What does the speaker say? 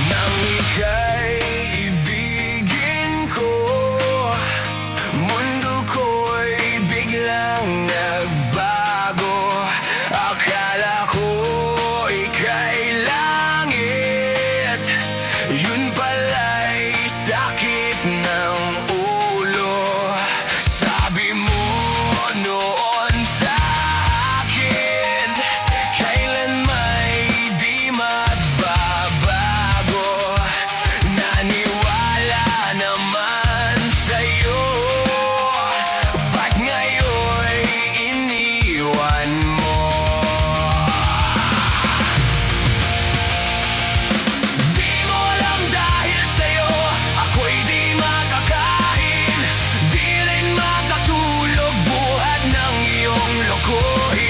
Nang ika'y ibigin ko, mundo ko'y biglang nagbago. Akala ko ika'y langit, yun pala'y sakit ng ulo. Sabi mo noon sa akin, kailan may di magbabago. Naniwala naman sa'yo, ba't ngayon'y iniwan mo? Di mo alam dahil sa'yo, ako'y di makakain, di rin makatulog buhat ng iyong lokohin.